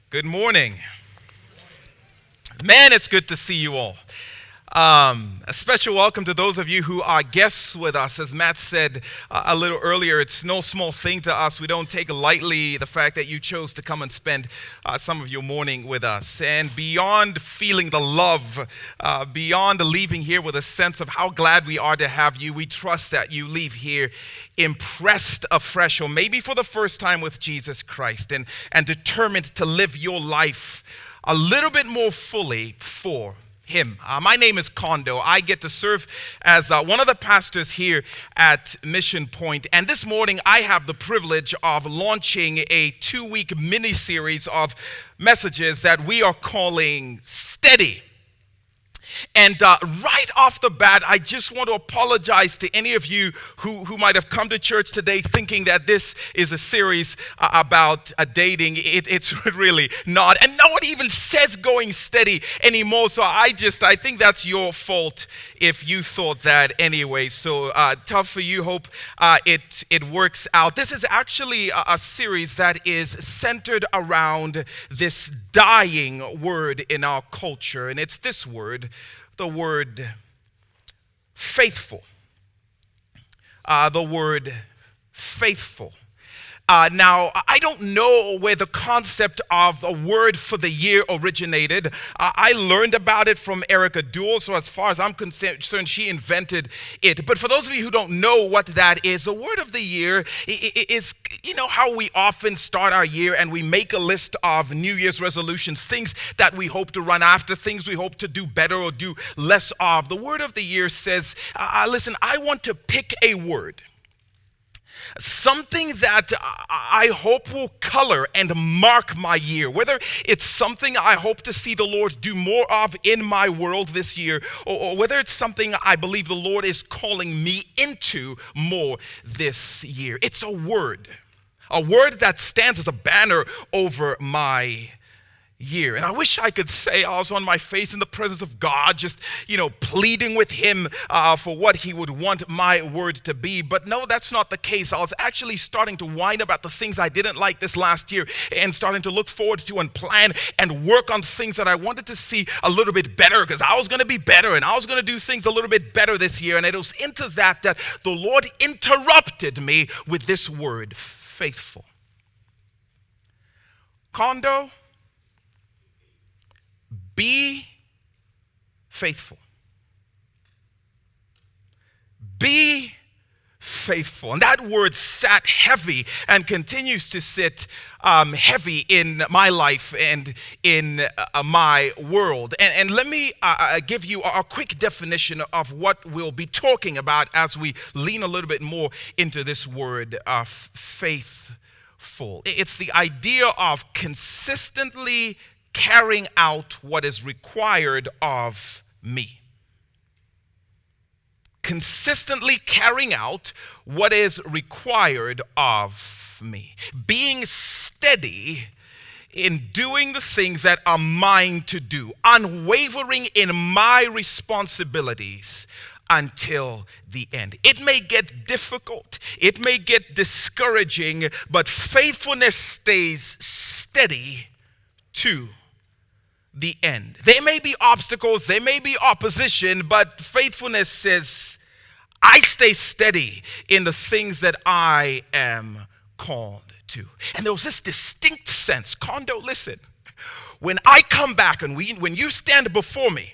Good morning. Man, it's good to see you all. A special welcome to those of you who are guests with us. As Matt said a little earlier, it's no small thing to us. We don't take lightly the fact that you chose to come and spend some of your morning with us. And beyond feeling the love, beyond leaving here with a sense of how glad we are to have you, we trust that you leave here impressed afresh, or maybe for the first time with Jesus Christ, and determined to live your life a little bit more fully for him. My name is Kondo. I get to serve as one of the pastors here at Mission Point. And this morning, I have the privilege of launching a 2-week mini-series of messages that we are calling Steady. And right off the bat, I just want to apologize to any of you who might have come to church today thinking that this is a series about dating. It's really not. And no one even says going steady anymore. So I think that's your fault if you thought that anyway. So tough for you. Hope it works out. This is actually a series that is centered around this dying word in our culture. And it's this word, the word faithful. The word faithful. Now, I don't know where the concept of a word for the year originated. I learned about it from Erica Duell, so as far as I'm concerned, she invented it. But for those of you who don't know what that is, the word of the year is, you know how we often start our year and we make a list of New Year's resolutions, things that we hope to run after, things we hope to do better or do less of. The word of the year says, listen, I want to pick a word. Something that I hope will color and mark my year, whether it's something I hope to see the Lord do more of in my world this year, or whether it's something I believe the Lord is calling me into more this year. It's a word that stands as a banner over my year. And I wish I could say I was on my face in the presence of God, just, pleading with him for what he would want my word to be. But no, that's not the case. I was actually starting to whine about the things I didn't like this last year and starting to look forward to and plan and work on things that I wanted to see a little bit better, because I was going to be better and I was going to do things a little bit better this year. And it was into that the Lord interrupted me with this word, faithful. Kondo, be faithful. Be faithful. And that word sat heavy and continues to sit heavy in my life and in my world. And let me give you a quick definition of what we'll be talking about as we lean a little bit more into this word of faithful. It's the idea of consistently carrying out what is required of me. Consistently carrying out what is required of me. Being steady in doing the things that are mine to do. Unwavering in my responsibilities until the end. It may get difficult. It may get discouraging, but faithfulness stays steady to the end. There may be obstacles, there may be opposition, but faithfulness says, I stay steady in the things that I am called to. And there was this distinct sense, Kondo, listen, when I come back and when you stand before me,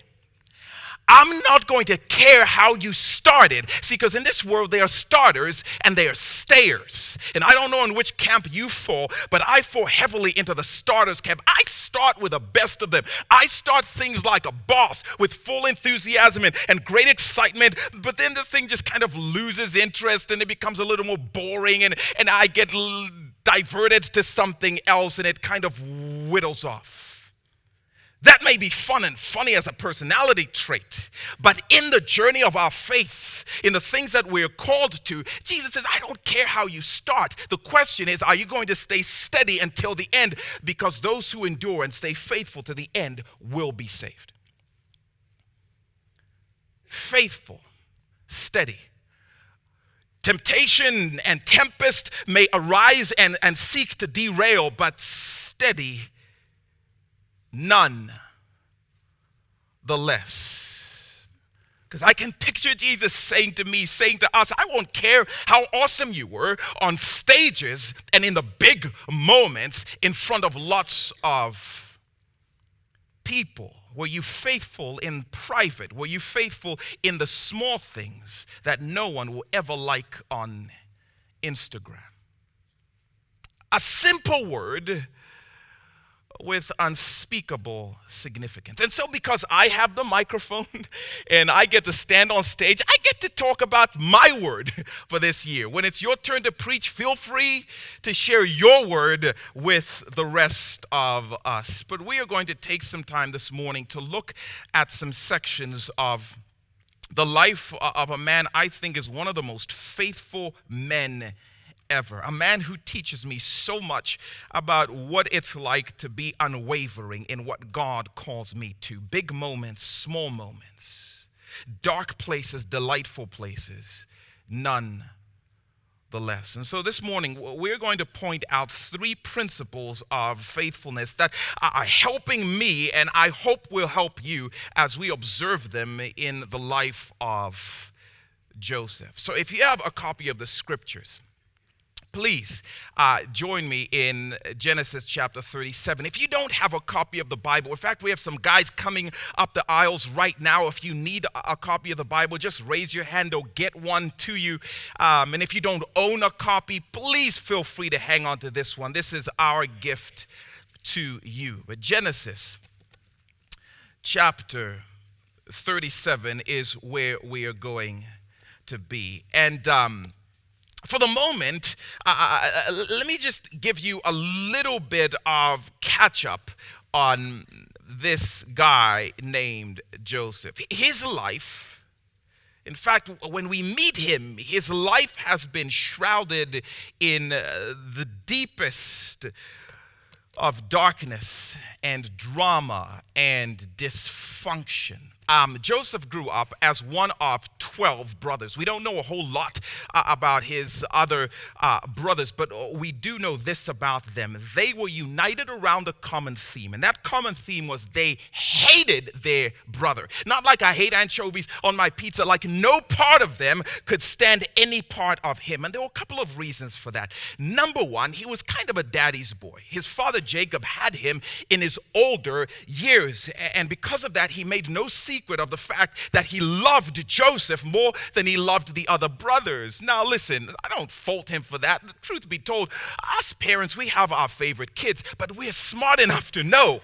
I'm not going to care how you started. See, because in this world, there are starters and there are stayers. And I don't know in which camp you fall, but I fall heavily into the starters camp. I start with the best of them. I start things like a boss with full enthusiasm and great excitement, but then this thing just kind of loses interest and it becomes a little more boring and I get diverted to something else and it kind of whittles off. That may be fun and funny as a personality trait, but in the journey of our faith, in the things that we're called to, Jesus says, I don't care how you start. The question is, are you going to stay steady until the end? Because those who endure and stay faithful to the end will be saved. Faithful, steady. Temptation and tempest may arise and seek to derail, but steady none the less. Because I can picture Jesus saying to us, I won't care how awesome you were on stages and in the big moments in front of lots of people. Were you faithful in private? Were you faithful in the small things that no one will ever like on Instagram? A simple word with unspeakable significance. And so because I have the microphone and I get to stand on stage, I get to talk about my word for this year. When it's your turn to preach, feel free to share your word with the rest of us. But we are going to take some time this morning to look at some sections of the life of a man I think is one of the most faithful men ever. A man who teaches me so much about what it's like to be unwavering in what God calls me to. Big moments, small moments, dark places, delightful places, none the less. And so this morning, we're going to point out 3 principles of faithfulness that are helping me, and I hope will help you as we observe them in the life of Joseph. So if you have a copy of the scriptures, please join me in Genesis chapter 37. If you don't have a copy of the Bible, in fact, we have some guys coming up the aisles right now. If you need a copy of the Bible, just raise your hand. They'll get one to you. And if you don't own a copy, please feel free to hang on to this one. This is our gift to you. But Genesis chapter 37 is where we are going to be. And for the moment, let me just give you a little bit of catch-up on this guy named Joseph. His life, in fact, when we meet him, his life has been shrouded in the deepest of darkness and drama and dysfunction. Joseph grew up as one of 12 brothers. We don't know a whole lot about his other brothers, but we do know this about them. They were united around a common theme, and that common theme was they hated their brother. Not like I hate anchovies on my pizza, like no part of them could stand any part of him. And there were a couple of reasons for that. Number one, he was kind of a daddy's boy. His father Jacob had him in his older years, and because of that, he made no secret of the fact that he loved Joseph more than he loved the other brothers. Now listen, I don't fault him for that. The truth be told, us parents, we have our favorite kids, but we're smart enough to know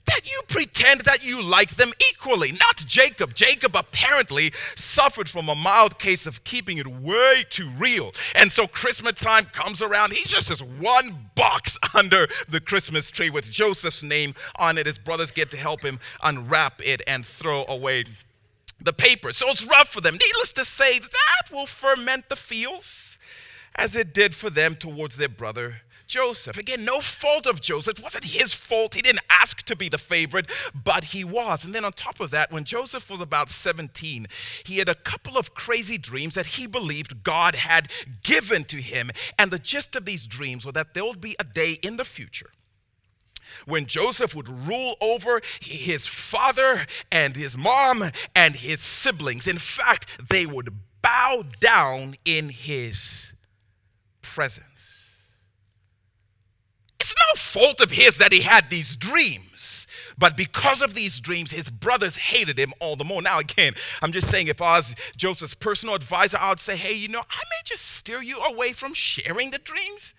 that you pretend that you like them equally. Not Jacob. Jacob apparently suffered from a mild case of keeping it way too real. And so Christmas time comes around. He's just this one box under the Christmas tree with Joseph's name on it. His brothers get to help him unwrap it and throw away the paper. So it's rough for them. Needless to say, that will ferment the feels as it did for them towards their brother Joseph. Again, no fault of Joseph. It wasn't his fault. He didn't ask to be the favorite, but he was. And then on top of that, when Joseph was about 17, he had a couple of crazy dreams that he believed God had given to him. And the gist of these dreams were that there would be a day in the future when Joseph would rule over his father and his mom and his siblings. In fact, they would bow down in his presence. It's no fault of his that he had these dreams, but because of these dreams, his brothers hated him all the more. Now, again, I'm just saying, if I was Joseph's personal advisor, I would say, hey, I may just steer you away from sharing the dreams.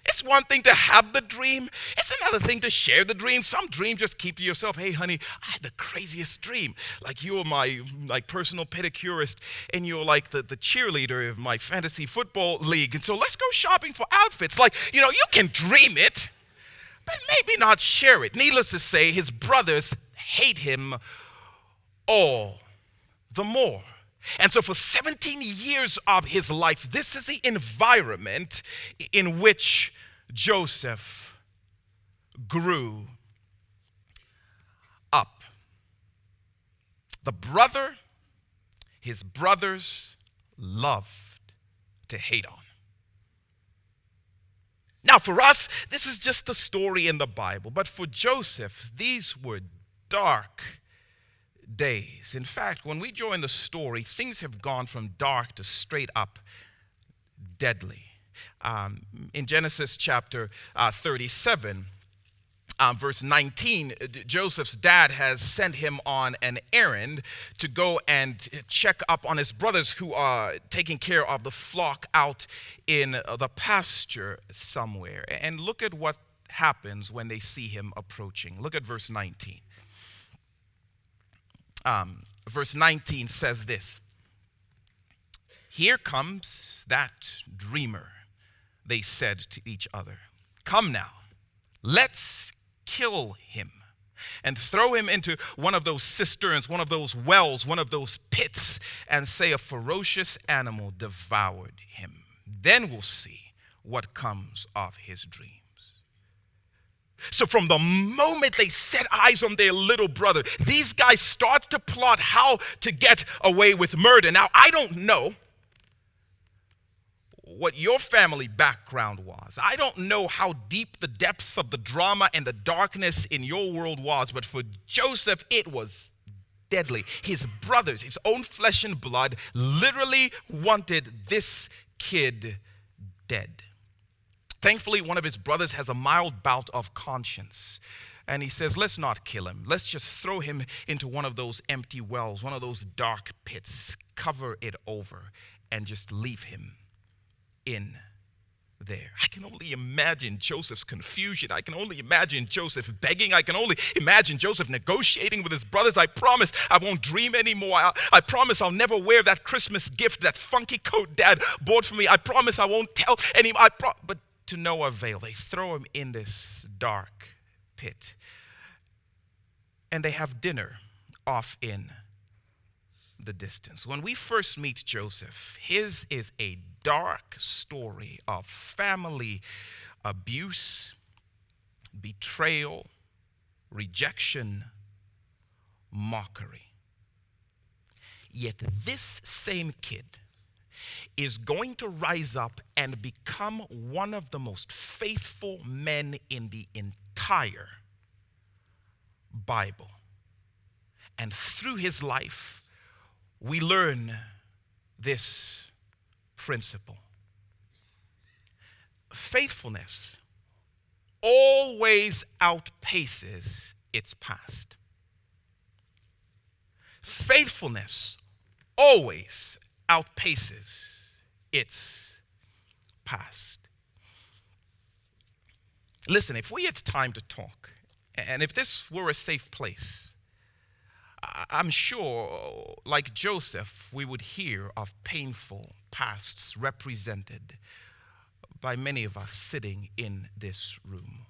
It's one thing to have the dream. It's another thing to share the dream. Some dreams just keep to yourself. Hey, honey, I had the craziest dream. Like you were my personal pedicurist and you're like the cheerleader of my fantasy football league. And so let's go shopping for outfits. You can dream it, but maybe not share it. Needless to say, his brothers hate him all the more. And so for 17 years of his life, this is the environment in which Joseph grew up. The brother his brothers loved to hate on. Now, for us, this is just a story in the Bible, but for Joseph, these were dark days. In fact, when we join the story, things have gone from dark to straight up deadly. In Genesis chapter 37, verse 19, Joseph's dad has sent him on an errand to go and check up on his brothers who are taking care of the flock out in the pasture somewhere. And look at what happens when they see him approaching. Look at verse 19. Verse 19 says this: "Here comes that dreamer," they said to each other. "Come now, let's kill him and throw him into one of those cisterns, one of those wells, one of those pits, and say a ferocious animal devoured him. Then we'll see what comes of his dreams." So from the moment they set eyes on their little brother, these guys start to plot how to get away with murder. Now, I don't know what your family background was. I don't know how deep the depths of the drama and the darkness in your world was, but for Joseph, it was deadly. His brothers, his own flesh and blood, literally wanted this kid dead. Thankfully, one of his brothers has a mild bout of conscience, and he says, let's not kill him. Let's just throw him into one of those empty wells, one of those dark pits, cover it over, and just leave him in there. I can only imagine Joseph's confusion. I can only imagine Joseph begging. I can only imagine Joseph negotiating with his brothers. I promise I won't dream anymore. I promise I'll never wear that Christmas gift, that funky coat Dad bought for me. I promise I won't tell anyone. But to no avail. They throw him in this dark pit. And they have dinner off in the distance. When we first meet Joseph, his is a dark story of family abuse, betrayal, rejection, mockery. Yet this same kid is going to rise up and become one of the most faithful men in the entire Bible. And through his life, we learn this principle. Faithfulness always outpaces its past. Faithfulness always outpaces its past. Listen, if we had time to talk, and if this were a safe place, I'm sure, like Joseph, we would hear of painful pasts represented by many of us sitting in this room.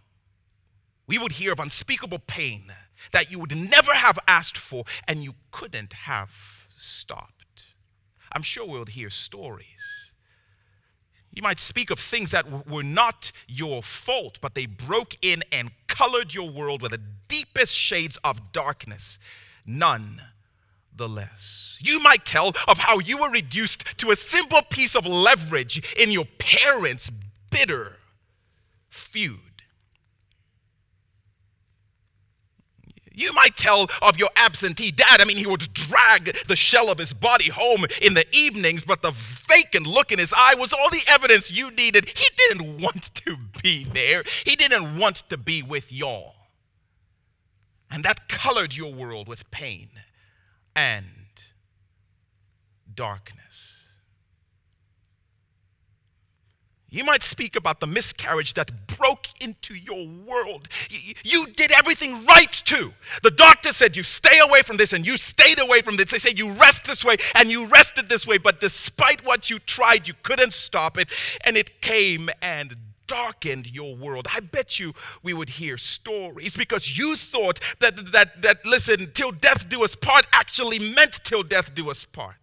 We would hear of unspeakable pain that you would never have asked for and you couldn't have stopped. I'm sure we would hear stories. You might speak of things that were not your fault, but they broke in and colored your world with the deepest shades of darkness. None the less. You might tell of how you were reduced to a simple piece of leverage in your parents' bitter feud. You might tell of your absentee dad. He would drag the shell of his body home in the evenings, but the vacant look in his eye was all the evidence you needed. He didn't want to be there. He didn't want to be with y'all. And that colored your world with pain and darkness. You might speak about the miscarriage that broke into your world. You did everything right too. The doctor said you stay away from this and you stayed away from this. They said you rest this way and you rested this way. But despite what you tried, you couldn't stop it. And it came and darkened your world. I bet you we would hear stories because you thought that listen, till death do us part actually meant till death do us part.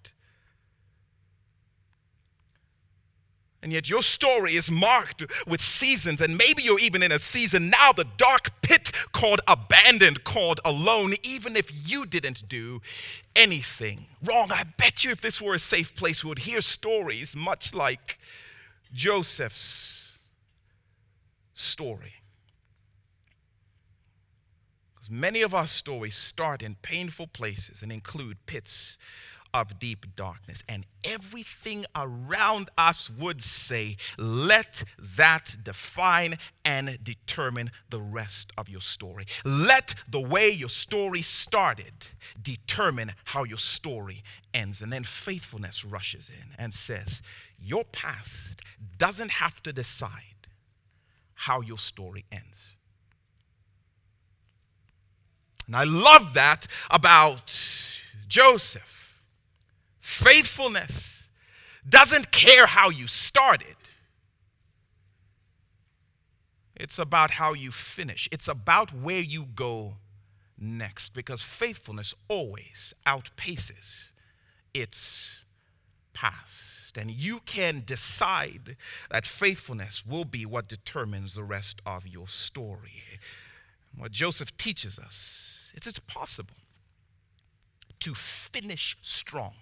And yet your story is marked with seasons, and maybe you're even in a season now, the dark pit called abandoned, called alone, even if you didn't do anything wrong. I bet you if this were a safe place, we would hear stories much like Joseph's, story. Because many of our stories start in painful places and include pits of deep darkness. And everything around us would say, let that define and determine the rest of your story. Let the way your story started determine how your story ends. And then faithfulness rushes in and says, your past doesn't have to decide how your story ends. And I love that about Joseph. Faithfulness doesn't care how you started. It's about how you finish. It's about where you go next, because faithfulness always outpaces its past. And you can decide that faithfulness will be what determines the rest of your story. What Joseph teaches us is it's possible to finish strong,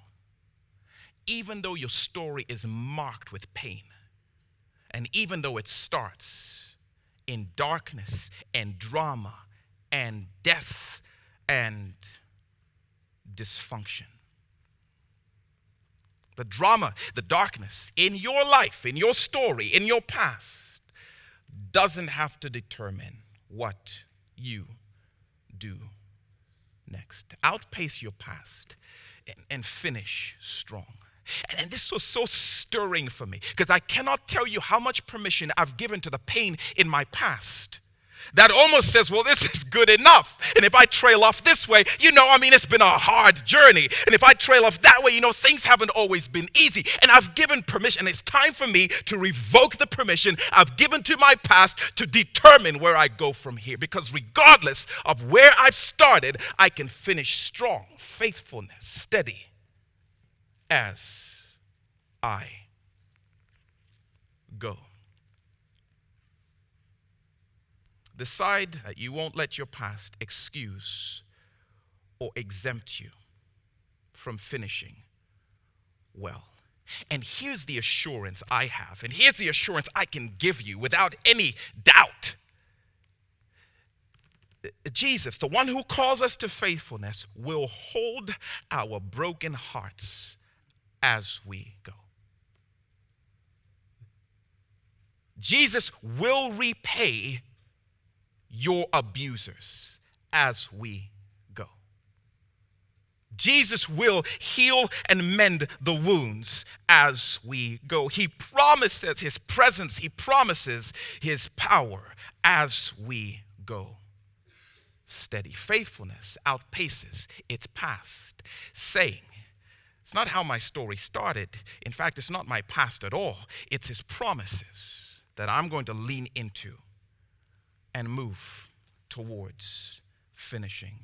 even though your story is marked with pain, and even though it starts in darkness and drama and death and dysfunction. The drama, the darkness in your life, in your story, in your past, doesn't have to determine what you do next. Outpace your past and finish strong. And this was so stirring for me, because I cannot tell you how much permission I've given to the pain in my past that almost says, well, this is good enough. And if I trail off this way, it's been a hard journey. And if I trail off that way, things haven't always been easy. And I've given permission. It's time for me to revoke the permission I've given to my past to determine where I go from here. Because regardless of where I've started, I can finish strong, faithfulness, steady as I go. Decide that you won't let your past excuse or exempt you from finishing well. And here's the assurance I have, and here's the assurance I can give you without any doubt. Jesus, the one who calls us to faithfulness, will hold our broken hearts as we go. Jesus will repay your abusers as we go. Jesus will heal and mend the wounds as we go. He promises his presence. He promises his power as we go. Steady faithfulness outpaces its past, saying, it's not how my story started. In fact, it's not my past at all. It's his promises that I'm going to lean into and move towards finishing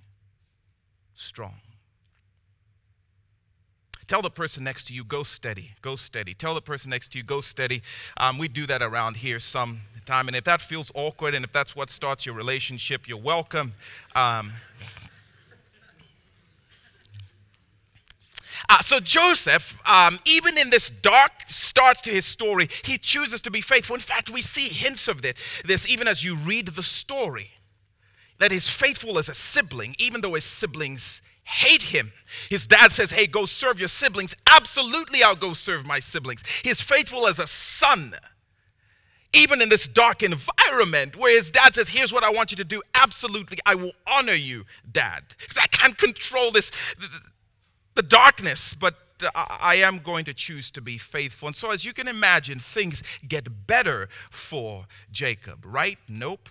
strong. Tell the person next to you, go steady, go steady. Tell the person next to you, go steady. We do that around here sometime, and if that feels awkward and if that's what starts your relationship, you're welcome. So Joseph, even in this dark start to his story, he chooses to be faithful. In fact, we see hints of this even as you read the story, that he's faithful as a sibling, even though his siblings hate him. His dad says, hey, go serve your siblings. Absolutely, I'll go serve my siblings. He's faithful as a son, even in this dark environment where his dad says, here's what I want you to do. Absolutely, I will honor you, Dad, because I can't control the darkness, but I am going to choose to be faithful. And so as you can imagine, things get better for Jacob, right? Nope.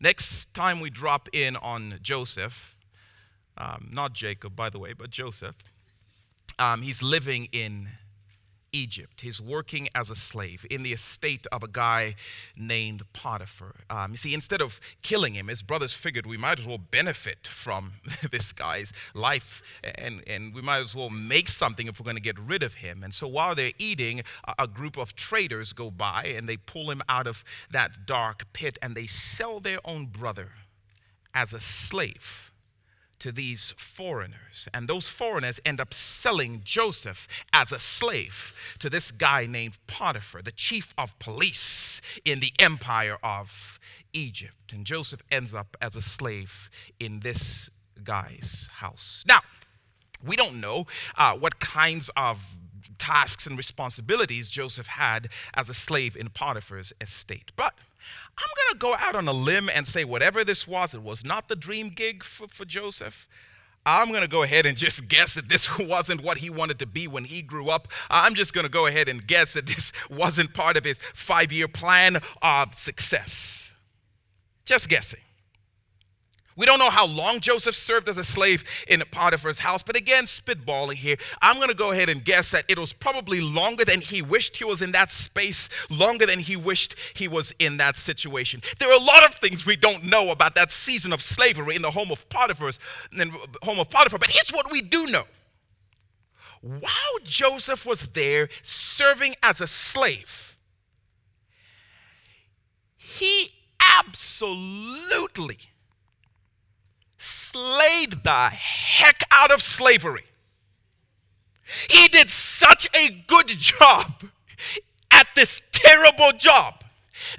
Next time we drop in on Joseph, not Jacob, by the way, but Joseph, he's living in Egypt. He's working as a slave in the estate of a guy named Potiphar. You see, instead of killing him, his brothers figured we might as well benefit from this guy's life, and we might as well make something if we're going to get rid of him. And so while they're eating, a group of traders go by and they pull him out of that dark pit and they sell their own brother as a slave to these foreigners. And those foreigners end up selling Joseph as a slave to this guy named Potiphar, the chief of police in the empire of Egypt. And Joseph ends up as a slave in this guy's house. Now, we don't know what kinds of tasks and responsibilities Joseph had as a slave in Potiphar's estate. But I'm going to go out on a limb and say whatever this was, it was not the dream gig for Joseph. I'm going to go ahead and just guess that this wasn't what he wanted to be when he grew up. I'm just going to go ahead and guess that this wasn't part of his 5-year plan of success. Just guessing. We don't know how long Joseph served as a slave in Potiphar's house, but again, spitballing here, I'm going to go ahead and guess that it was probably longer than he wished he was in that space, longer than he wished he was in that situation. There are a lot of things we don't know about that season of slavery in the home of Potiphar, but here's what we do know. While Joseph was there serving as a slave, he absolutely slayed the heck out of slavery. He did such a good job at this terrible job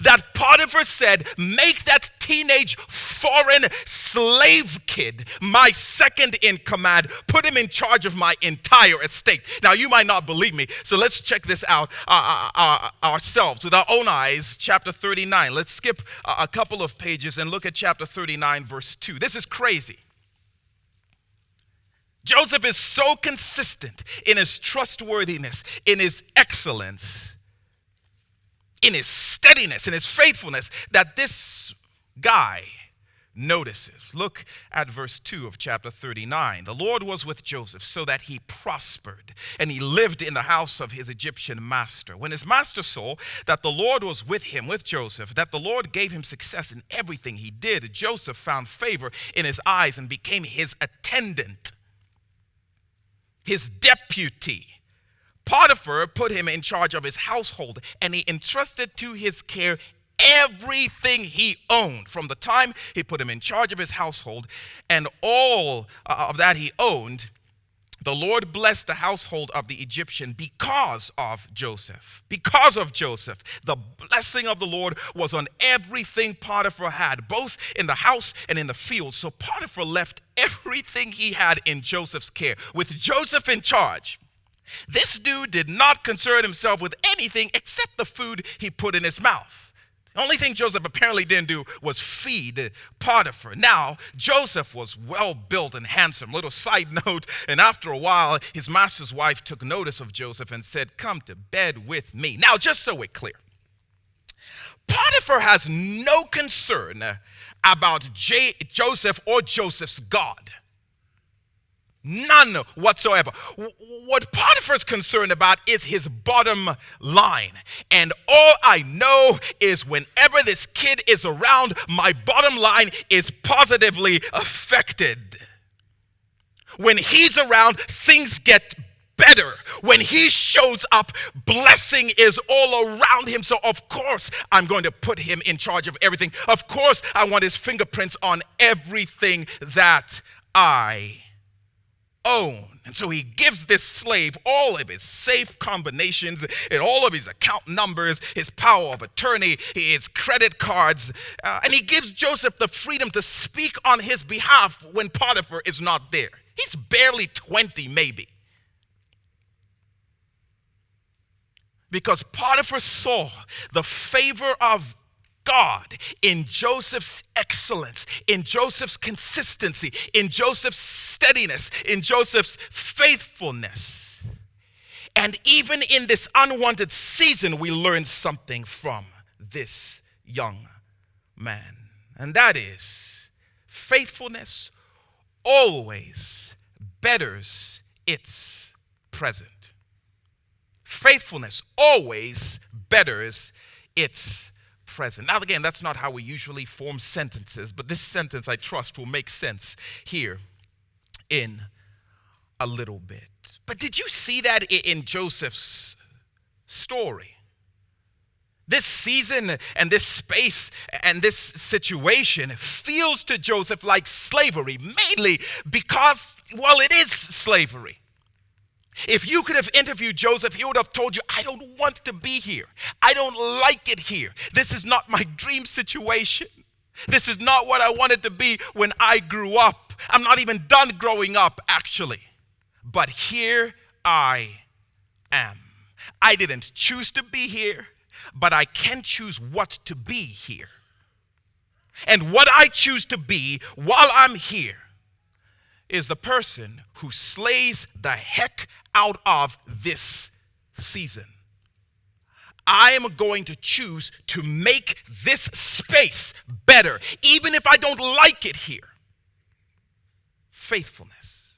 that Potiphar said, make that teenage foreign slave kid my second in command. Put him in charge of my entire estate. Now, you might not believe me, so let's check this out ourselves with our own eyes. Chapter 39. Let's skip a couple of pages and look at chapter 39, verse 2. This is crazy. Joseph is so consistent in his trustworthiness, in his excellence, in his steadiness, in his faithfulness, that this guy notices. Look at verse 2 of chapter 39. The Lord was with Joseph so that he prospered, and he lived in the house of his Egyptian master. When his master saw that the Lord was with him, with Joseph, that the Lord gave him success in everything he did, Joseph found favor in his eyes and became his attendant, his deputy. Potiphar put him in charge of his household, and he entrusted to his care everything he owned. From the time he put him in charge of his household and all of that he owned, the Lord blessed the household of the Egyptian because of Joseph. Because of Joseph, the blessing of the Lord was on everything Potiphar had, both in the house and in the field. So Potiphar left everything he had in Joseph's care. With Joseph in charge, this dude did not concern himself with anything except the food he put in his mouth. The only thing Joseph apparently didn't do was feed Potiphar. Now, Joseph was well built and handsome. Little side note, and after a while, his master's wife took notice of Joseph and said, "Come to bed with me." Now, just so we're clear, Potiphar has no concern about Joseph or Joseph's God. None whatsoever. What Potiphar's concerned about is his bottom line. And all I know is whenever this kid is around, my bottom line is positively affected. When he's around, things get better. When he shows up, blessing is all around him. So of course, I'm going to put him in charge of everything. Of course, I want his fingerprints on everything that I own. And so he gives this slave all of his safe combinations and all of his account numbers, his power of attorney, his credit cards, and he gives Joseph the freedom to speak on his behalf when Potiphar is not there. He's barely 20 maybe. Because Potiphar saw the favor of God in Joseph's excellence, in Joseph's consistency, in Joseph's steadiness, in Joseph's faithfulness. And even in this unwanted season, we learn something from this young man. And that is, faithfulness always betters its present. Faithfulness always betters its present. Now, again, that's not how we usually form sentences, but this sentence, I trust, will make sense here in a little bit. But did you see that in Joseph's story? This season and this space and this situation feels to Joseph like slavery, mainly because, well, it is slavery. If you could have interviewed Joseph, he would have told you, I don't want to be here. I don't like it here. This is not my dream situation. This is not what I wanted to be when I grew up. I'm not even done growing up, actually. But here I am. I didn't choose to be here, but I can choose what to be here. And what I choose to be while I'm here is the person who slays the heck out of this season. I am going to choose to make this space better, even if I don't like it here. Faithfulness.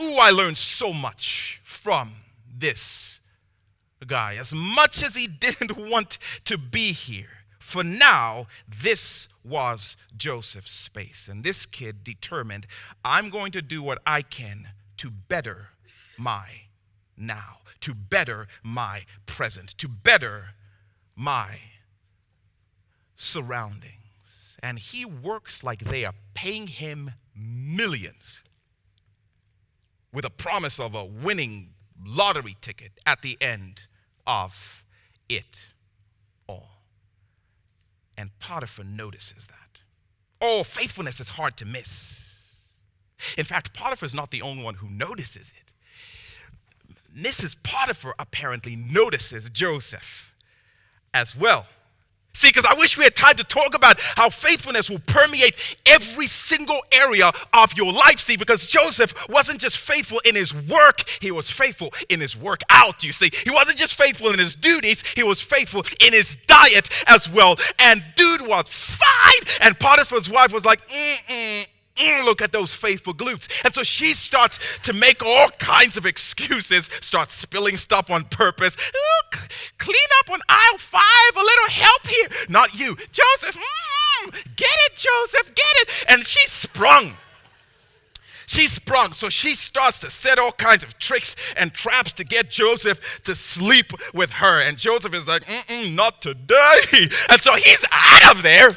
Ooh, I learned so much from this guy. As much as he didn't want to be here, for now, this was Joseph's space. And this kid determined, I'm going to do what I can to better my now, to better my present, to better my surroundings. And he works like they are paying him millions with a promise of a winning lottery ticket at the end of it all. And Potiphar notices that. Oh, faithfulness is hard to miss. In fact, Potiphar is not the only one who notices it. Mrs. Potiphar apparently notices Joseph as well. See, because I wish we had time to talk about how faithfulness will permeate every single area of your life. See, because Joseph wasn't just faithful in his work, he was faithful in his work out, you see. He wasn't just faithful in his duties, he was faithful in his diet as well. And dude was fine. And Potiphar's wife was like, look at those faithful glutes. And so she starts to make all kinds of excuses, starts spilling stuff on purpose. Clean up on aisle 5, a little help here. Not you. Joseph, get it, Joseph, get it. And she sprung. So she starts to set all kinds of tricks and traps to get Joseph to sleep with her. And Joseph is like, not today. And so he's out of there.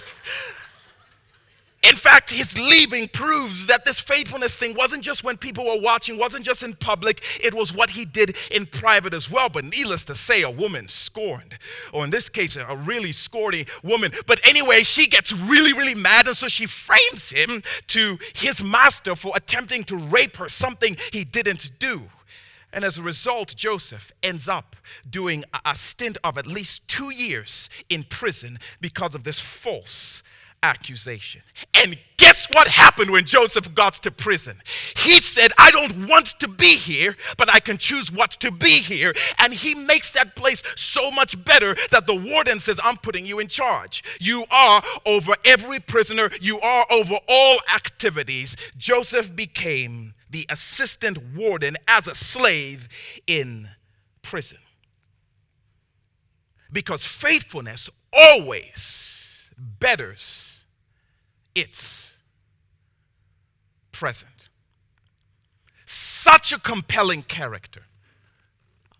In fact, his leaving proves that this faithfulness thing wasn't just when people were watching, wasn't just in public, it was what he did in private as well. But needless to say, a woman scorned, or in this case, a really scorny woman. But anyway, she gets really, really mad, and so she frames him to his master for attempting to rape her, something he didn't do. And as a result, Joseph ends up doing a stint of at least 2 years in prison because of this false accusation. And guess what happened when Joseph got to prison? He said, I don't want to be here, but I can choose what to be here. And he makes that place so much better that the warden says, I'm putting you in charge. You are over every prisoner. You are over all activities. Joseph became the assistant warden as a slave in prison. Because faithfulness always betters its present. Such a compelling character.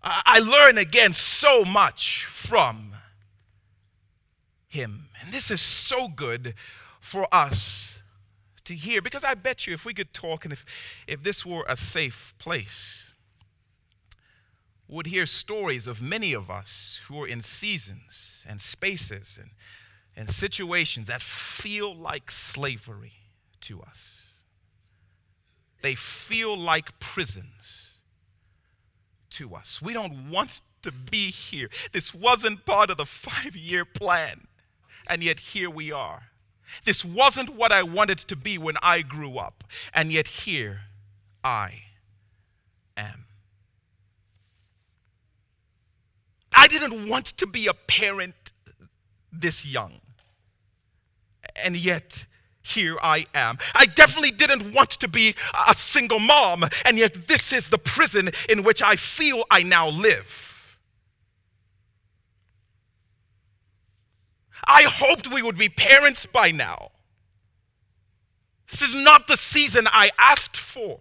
I learn again so much from him. And this is so good for us to hear, because I bet you if we could talk and if this were a safe place, would hear stories of many of us who are in seasons and spaces and situations that feel like slavery to us. They feel like prisons to us. We don't want to be here. This wasn't part of the 5-year plan, and yet here we are. This wasn't what I wanted to be when I grew up, and yet here I am. I didn't want to be a parent this young. And yet, here I am. I definitely didn't want to be a single mom, and yet this is the prison in which I feel I now live. I hoped we would be parents by now. This is not the season I asked for.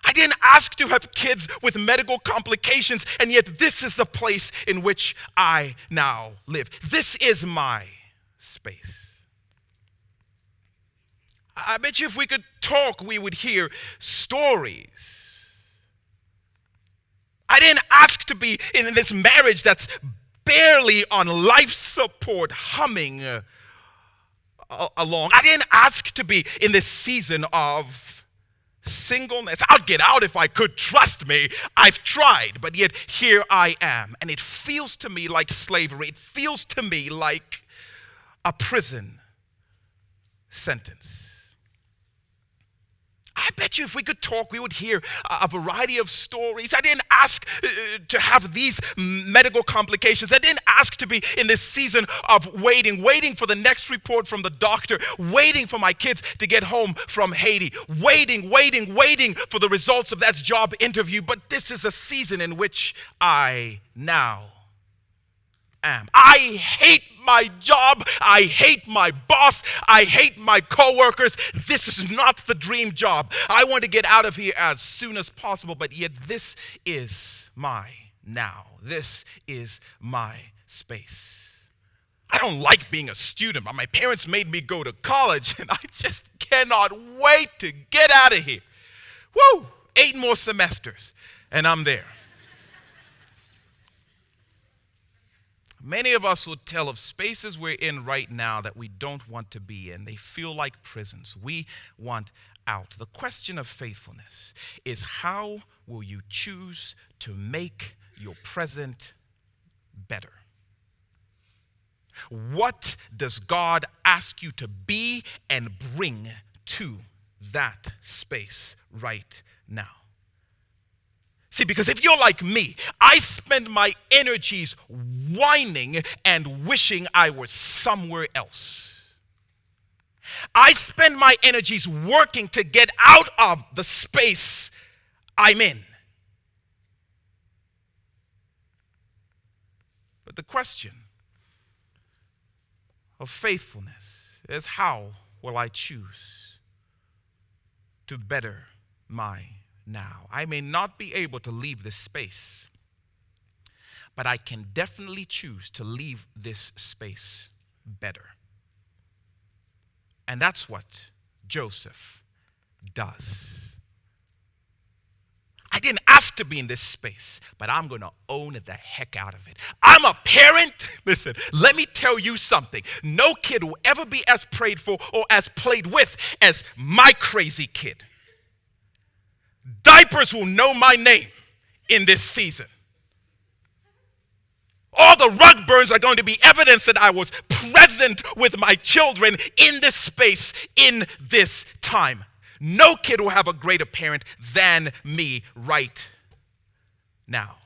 I didn't ask to have kids with medical complications, and yet this is the place in which I now live. This is my space. I bet you if we could talk, we would hear stories. I didn't ask to be in this marriage that's barely on life support, humming along. I didn't ask to be in this season of singleness. I'd get out if I could, trust me. I've tried, but yet here I am. And it feels to me like slavery. It feels to me like a prison sentence. I bet you if we could talk, we would hear a variety of stories. I didn't ask to have these medical complications. I didn't ask to be in this season of waiting for the next report from the doctor, waiting for my kids to get home from Haiti, waiting for the results of that job interview. But this is a season in which I now am. I hate my job. I hate my boss. I hate my coworkers. This is not the dream job. I want to get out of here as soon as possible, but yet this is my now. This is my space. I don't like being a student, but my parents made me go to college, and I just cannot wait to get out of here. Woo! 8 more semesters, and I'm there. Many of us will tell of spaces we're in right now that we don't want to be in. They feel like prisons. We want out. The question of faithfulness is, how will you choose to make your present better? What does God ask you to be and bring to that space right now? See, because if you're like me, I spend my energies whining and wishing I were somewhere else. I spend my energies working to get out of the space I'm in. But the question of faithfulness is, how will I choose to better my now? I may not be able to leave this space, but I can definitely choose to leave this space better. And that's what Joseph does. I didn't ask to be in this space, but I'm going to own the heck out of it. I'm a parent. Listen, let me tell you something. No kid will ever be as prayed for or as played with as my crazy kid. Diapers will know my name in this season. All the rug burns are going to be evidence that I was present with my children in this space, in this time. No kid will have a greater parent than me right now.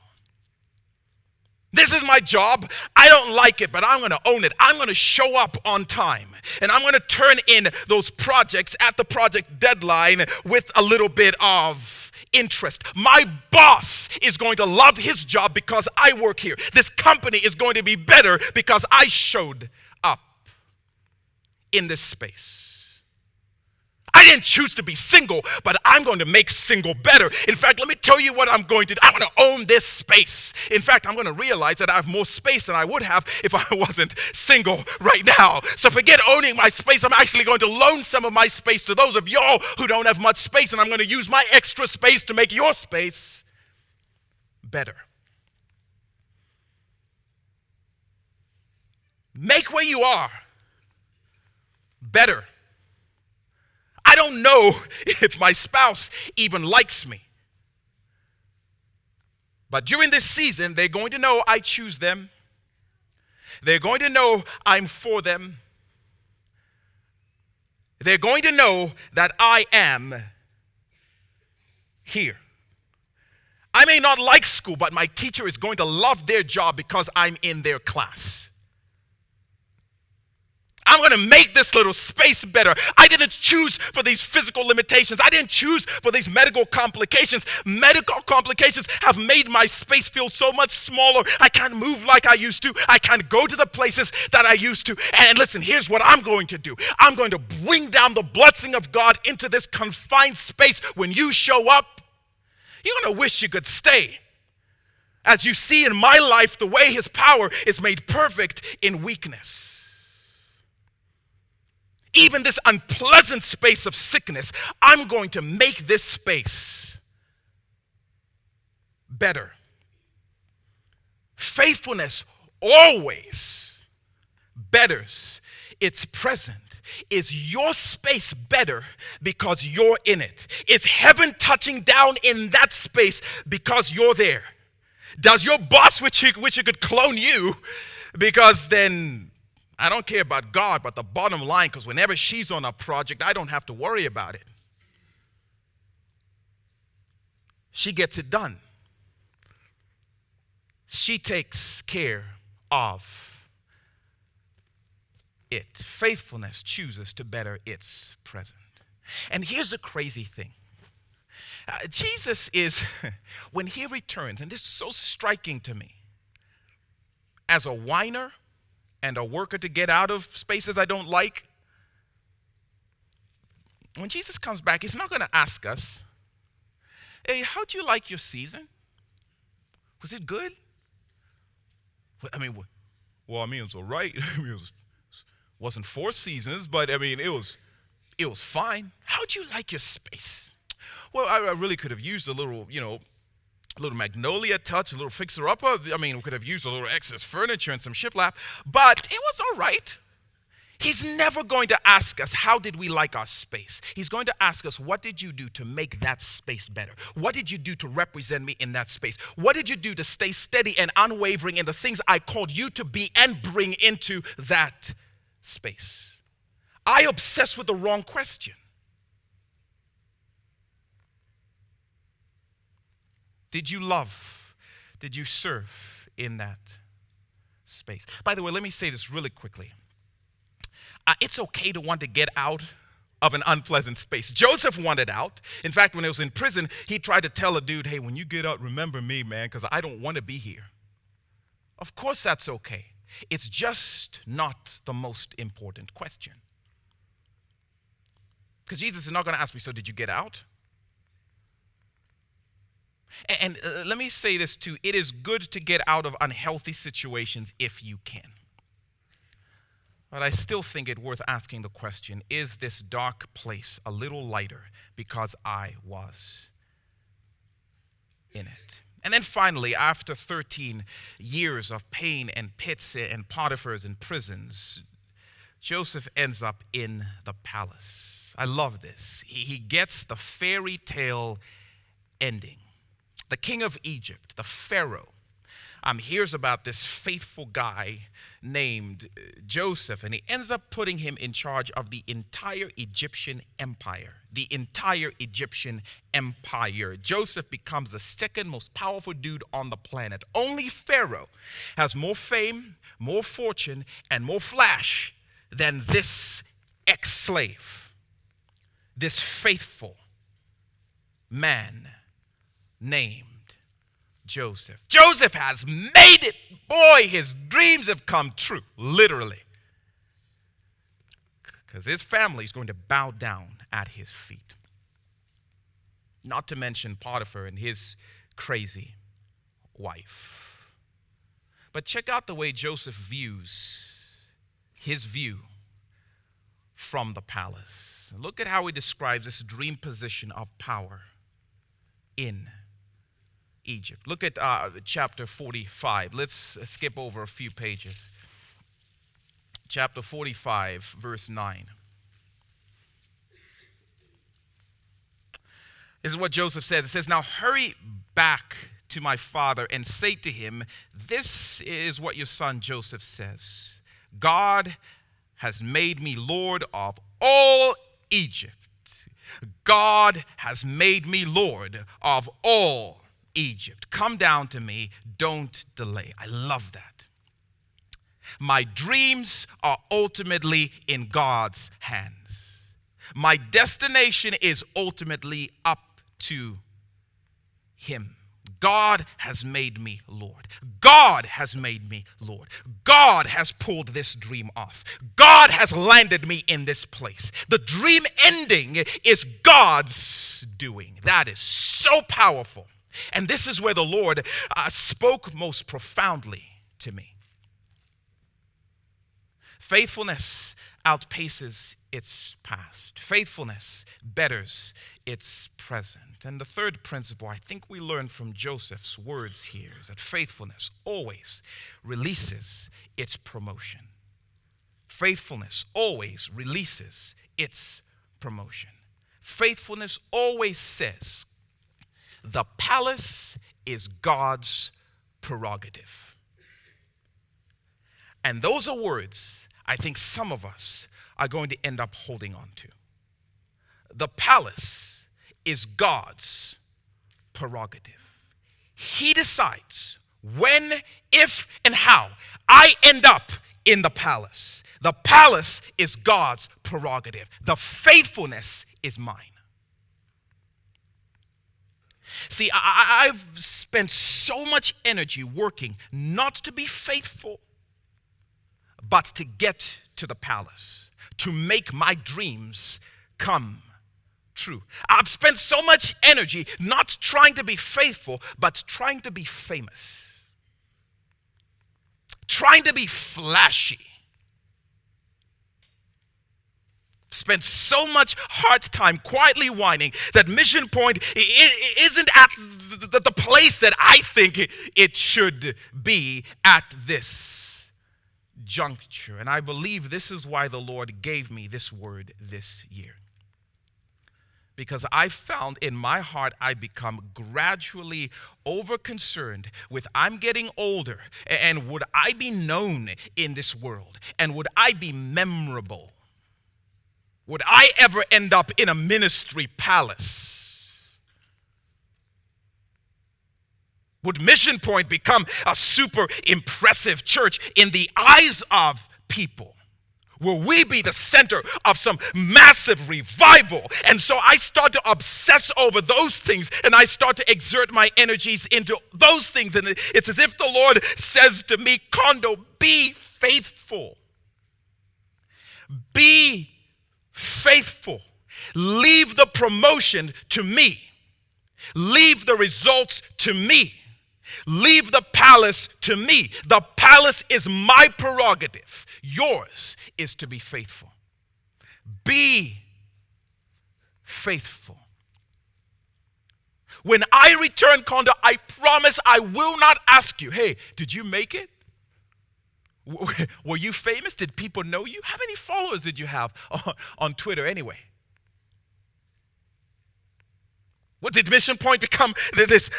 This is my job. I don't like it, but I'm going to own it. I'm going to show up on time. And I'm going to turn in those projects at the project deadline with a little bit of interest. My boss is going to love his job because I work here. This company is going to be better because I showed up in this space. I didn't choose to be single, but I'm going to make single better. In fact, let me tell you what I'm going to do. I'm going to own this space. In fact, I'm going to realize that I have more space than I would have if I wasn't single right now. So forget owning my space. I'm actually going to loan some of my space to those of y'all who don't have much space, and I'm going to use my extra space to make your space better. Make where you are better. I don't know if my spouse even likes me. But during this season, they're going to know I choose them. They're going to know I'm for them. They're going to know that I am here. I may not like school, but my teacher is going to love their job because I'm in their class. I'm going to make this little space better. I didn't choose for these physical limitations. I didn't choose for these medical complications. Medical complications have made my space feel so much smaller. I can't move like I used to. I can't go to the places that I used to. And listen, here's what I'm going to do. I'm going to bring down the blessing of God into this confined space. When you show up, You're going to wish you could stay. As you see in my life, the way his power is made perfect in weakness. Even this unpleasant space of sickness, I'm going to make this space better. Faithfulness always betters its present. Is your space better because you're in it? Is heaven touching down in that space because you're there? Does your boss wish he could clone you? Because then I don't care about God, but the bottom line, because whenever she's on a project, I don't have to worry about it. She gets it done. She takes care of it. Faithfulness chooses to better its present. And here's the crazy thing. Jesus is, when he returns, and this is so striking to me, as a whiner and a worker to get out of spaces I don't like, when Jesus comes back, he's not going to ask us, hey, how'd you like your season? Was it good? It was all right. It wasn't 4 seasons, but it was fine. How'd you like your space? Well, I really could have used a little magnolia touch, a little fixer-upper. We could have used a little excess furniture and some shiplap, but it was all right. He's never going to ask us, how did we like our space? He's going to ask us, what did you do to make that space better? What did you do to represent me in that space? What did you do to stay steady and unwavering in the things I called you to be and bring into that space? I obsess with the wrong question. Did you love? Did you serve in that space? By the way, let me say this really quickly. It's okay to want to get out of an unpleasant space. Joseph wanted out. In fact, when he was in prison, he tried to tell a dude, hey, when you get out, remember me, man, because I don't want to be here. Of course that's okay. It's just not the most important question. Because Jesus is not going to ask me, so did you get out? And let me say this too. It is good to get out of unhealthy situations if you can. But I still think it worth asking the question, is this dark place a little lighter because I was in it? And then finally, after 13 years of pain and pits and Potiphar's and prisons, Joseph ends up in the palace. I love this. He gets the fairy tale ending. The king of Egypt, the Pharaoh, hears about this faithful guy named Joseph, and he ends up putting him in charge of the entire Egyptian empire. The entire Egyptian empire. Joseph becomes the second most powerful dude on the planet. Only Pharaoh has more fame, more fortune, and more flash than this ex-slave, this faithful man named Joseph. Joseph has made it. Boy, his dreams have come true, literally. Because his family is going to bow down at his feet. Not to mention Potiphar and his crazy wife. But check out the way Joseph views his view from the palace. Look at how he describes this dream position of power in Egypt. Look at chapter 45. Let's skip over a few pages. Chapter 45, verse 9. This is what Joseph says. It says, now hurry back to my father and say to him, this is what your son Joseph says. God has made me Lord of all Egypt. God has made me Lord of all Egypt. Come down to me. Don't delay. I love that. My dreams are ultimately in God's hands. My destination is ultimately up to Him. God has made me Lord. God has made me Lord. God has pulled this dream off. God has landed me in this place. The dream ending is God's doing. That is so powerful. And this is where the Lord spoke most profoundly to me. Faithfulness outpaces its past. Faithfulness betters its present. And the third principle I think we learn from Joseph's words here is that faithfulness always releases its promotion. Faithfulness always releases its promotion. Faithfulness always says, the palace is God's prerogative. And those are words I think some of us are going to end up holding on to. The palace is God's prerogative. He decides when, if, and how I end up in the palace. The palace is God's prerogative. The faithfulness is mine. See, I've spent so much energy working not to be faithful, but to get to the palace, to make my dreams come true. I've spent so much energy not trying to be faithful, but trying to be famous, trying to be flashy. Spent so much hard time quietly whining that Mission Point isn't at the place that I think it should be at this juncture. And I believe this is why the Lord gave me this word this year. Because I found in my heart I become gradually over-concerned with I'm getting older, and would I be known in this world? And would I be memorable? Would I ever end up in a ministry palace? Would Mission Point become a super impressive church in the eyes of people? Will we be the center of some massive revival? And so I start to obsess over those things, and I start to exert my energies into those things. And it's as if the Lord says to me, Kondo, be faithful. Be faithful. Leave the promotion to me. Leave the results to me. Leave the palace to me. The palace is my prerogative. Yours is to be faithful. Be faithful. When I return, Kondo, I promise I will not ask you, hey, did you make it? Were you famous? Did people know you? How many followers did you have on Twitter anyway? What did Mission Point become? This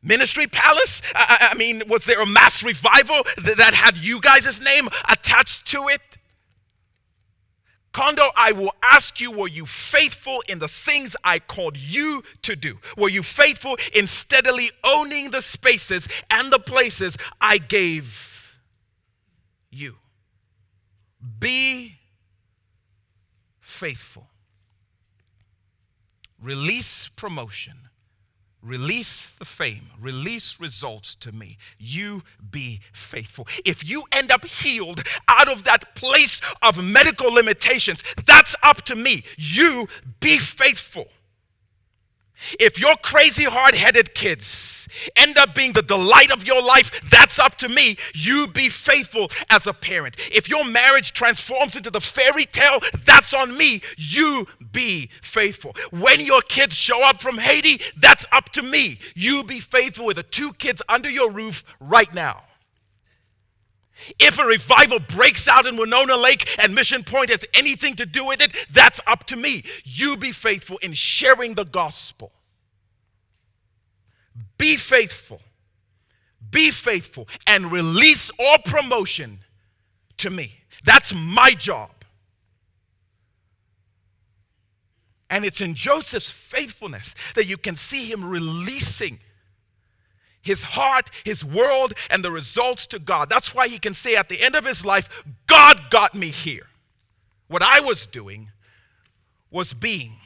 ministry palace? I mean, was there a mass revival that had you guys' name attached to it? Kondo, I will ask you, were you faithful in the things I called you to do? Were you faithful in steadily owning the spaces and the places I gave you? Be faithful. Release promotion. Release the fame. Release results to me. You be faithful. If you end up healed out of that place of medical limitations, that's up to me. You be faithful. If your crazy, hard-headed kids end up being the delight of your life, that's up to me. You be faithful as a parent. If your marriage transforms into the fairy tale, that's on me. You be faithful. When your kids show up from Haiti, that's up to me. You be faithful with the 2 kids under your roof right now. If a revival breaks out in Winona Lake and Mission Point has anything to do with it, that's up to me. You be faithful in sharing the gospel. Be faithful. Be faithful and release all promotion to me. That's my job. And it's in Joseph's faithfulness that you can see him releasing his heart, his world, and the results to God. That's why he can say at the end of his life, God got me here. What I was doing was being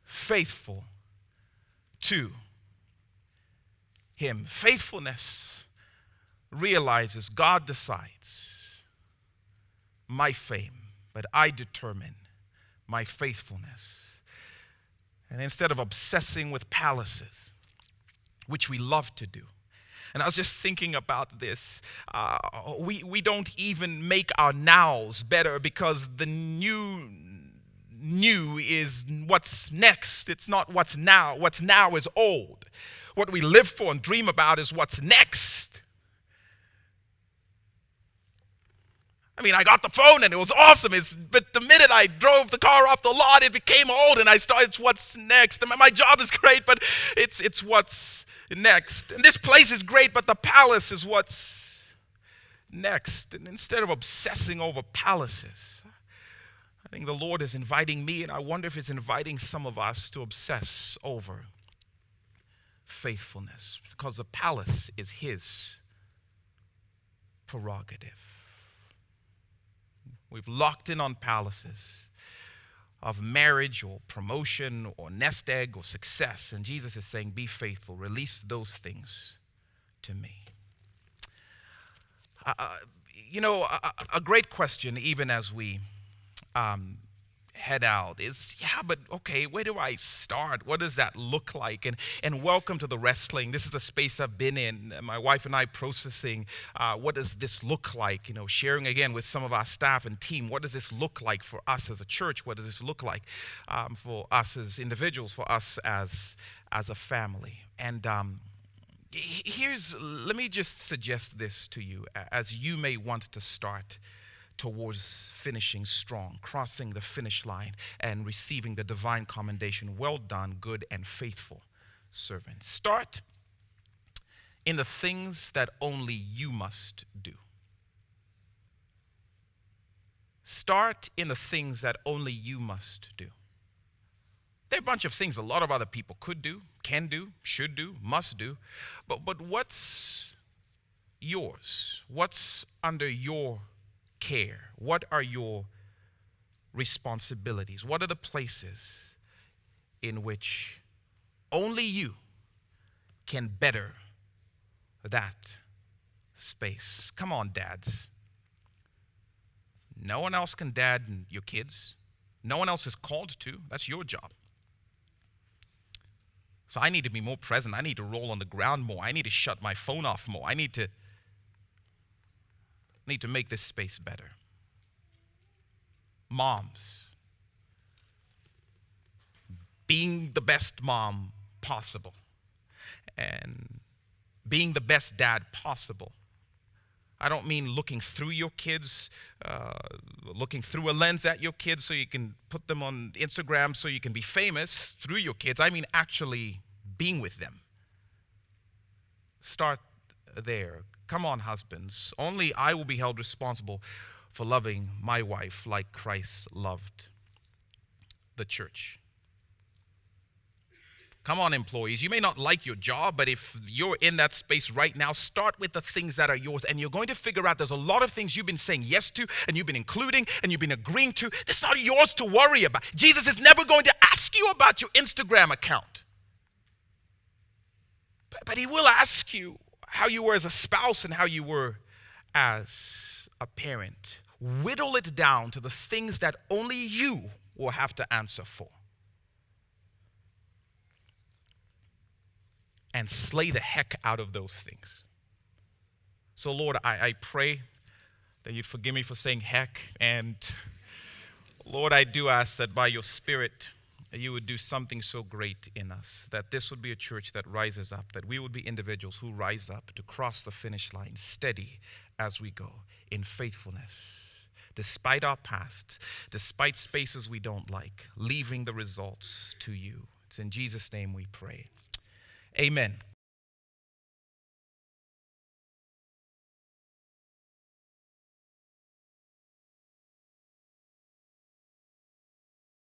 faithful to him. Faithfulness realizes God decides my fame, but I determine my faithfulness. And instead of obsessing with palaces, which we love to do. And I was just thinking about this. We don't even make our nows better because the new is what's next. It's not what's now. What's now is old. What we live for and dream about is what's next. I mean, I got the phone and it was awesome. But the minute I drove the car off the lot, it became old, and I started, it's what's next. I mean, my job is great, but it's what's next. And this place is great, but the palace is what's next. And instead of obsessing over palaces, I think the Lord is inviting me, and I wonder if He's inviting some of us to obsess over faithfulness, because the palace is His prerogative. We've locked in on palaces of marriage or promotion or nest egg or success. And Jesus is saying, be faithful. Release those things to me. A great question, even as we head out, is, but okay, where do I start? What does that look like? And welcome to the wrestling. This is a space I've been in, my wife and I processing, what does this look like? Sharing again with some of our staff and team, what does this look like for us as a church? What does this look like for us as individuals, for us as a family? And let me just suggest this to you as you may want to start towards finishing strong, crossing the finish line, and receiving the divine commendation. Well done, good and faithful servant. Start in the things that only you must do. Start in the things that only you must do. There are a bunch of things a lot of other people could do, can do, should do, must do, but what's yours? What's under your care? What are your responsibilities? What are the places in which only you can better that space? Come on, dads. No one else can dad your kids. No one else is called to. That's your job. So I need to be more present. I need to roll on the ground more. I need to shut my phone off more. I need to make this space better. Moms, being the best mom possible and being the best dad possible. I don't mean looking through your kids, looking through a lens at your kids so you can put them on Instagram so you can be famous through your kids. I mean actually being with them. Start there. Come on, husbands. Only I will be held responsible for loving my wife like Christ loved the church. Come on, employees. You may not like your job, but if you're in that space right now, start with the things that are yours. And you're going to figure out there's a lot of things you've been saying yes to, and you've been including, and you've been agreeing to. It's not yours to worry about. Jesus is never going to ask you about your Instagram account. But He will ask you how you were as a spouse and how you were as a parent. Whittle it down to the things that only you will have to answer for. And slay the heck out of those things. So Lord, I pray that you'd forgive me for saying heck. And Lord, I do ask that by your Spirit, you would do something so great in us, that this would be a church that rises up, that we would be individuals who rise up to cross the finish line steady as we go in faithfulness, despite our past, despite spaces we don't like, leaving the results to you. It's in Jesus' name we pray. Amen.